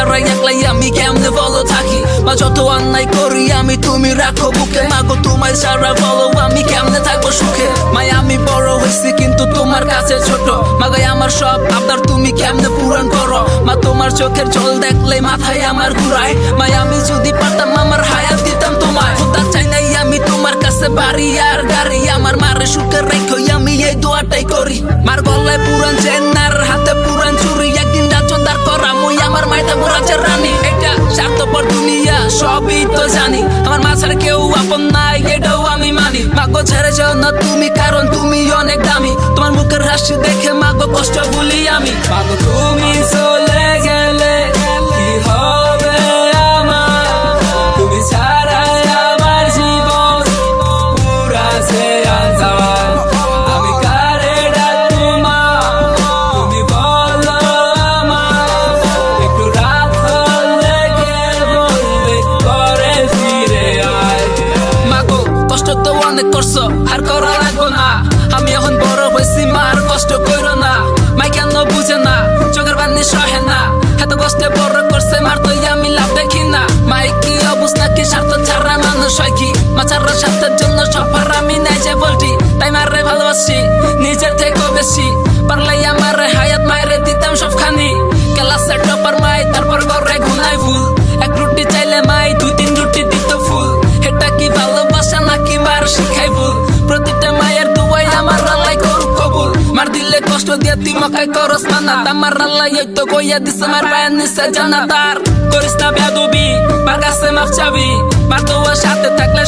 ছাড়া একলাই আমি কেমনে বলো থাকি। মা যত অন্যায় করি আমি তুমি রাখো বুকে, মাগো তোমায় ছাড়া বলো আমি কেমনে থাকবো সুখে। মাই আমি বড় হয়েছি কিন্তু তোমার কাছে ছোট, মাগাই আমার সব আবদার তুমি কেমনে পূরণ করো। মা তোমার চোখের জল দেখলে মাথায় আমার ঘুরায়, মাই আমি যদি পারতাম আমার হায়াত দিতাম তোমায়। খোদা চাই নাই আমি তোমার কাছে বাড়ি আর গাড়ি, আমার মারে সুখে রেখো আমি এই দোয়াটাই করি। মার গলায় পুরান চেন আর হাতে পুরান চুরি, একদিন রাজ্য দাঁড় করা মুই আমার মাইটা রাজের রানী। এটা স্বার্থপর দুনিয়া সবই তো জানি, আমার মা ছাড়া কেউ আপন নাই এটাও আমি মানি। মাগো ছেড়ে যাও না তুমি কারণ তুমি অনেক দামি, তোমার মুখের হাসি দেখে মাগো কষ্ট ভুলি আমি। মাগো তুমি চলে গেলে কি হবে আমার, তুমি ছাড়া আমার জীবন পুরাছে আন্ধার। আমি কারে ডাকবো মা তুমি বলো আমার, একটু রাত হলে কে বলবে ঘরে ফিরে আয়। মাগো কষ্ট তো অনেক করছো আর করা লাগবো না, আমি এখন বড় হয়েছি মা আর কষ্ট করো না। মাই কেন বুঝে না চোখের পানি সহে না, এত কষ্টে বড় করছে মার তো আমি লাভ দেখি না। মাই কি অবস্থা কি স্বার্থ ছাড়া মানুষ হয় কি, মা ছাড়া স্বার্থের জন্য সফর আমি নাই যে বলটি। তাই মারে ভালোবাসি নিজের থেকেও বেশি, পারলে আমার হায়াত মায়েরে দিতাম সবখানি। ক্লাসের টপার মাই তারপর ঘরে ঘুমাই ফুল, এক রুটি চাইলে মাই 2-3 রুটি দিত ফুল। এটা কি ভালোবাসা নাকি মার শিখাই ভুল, প্রতিটা মায়ের দুয়াই আমার আল্লাহ করুক কবুল। মার দিলে কষ্ট দিয়ে তুই মকাই করস মানা, আমার আল্লাহ এই তো কইয়া দিছে মার পায়ের নিচে জানাতার। করিস না বেয়াদবি মার কাছে মাফ চাবি, মার দোয়ার সাথে থাকলে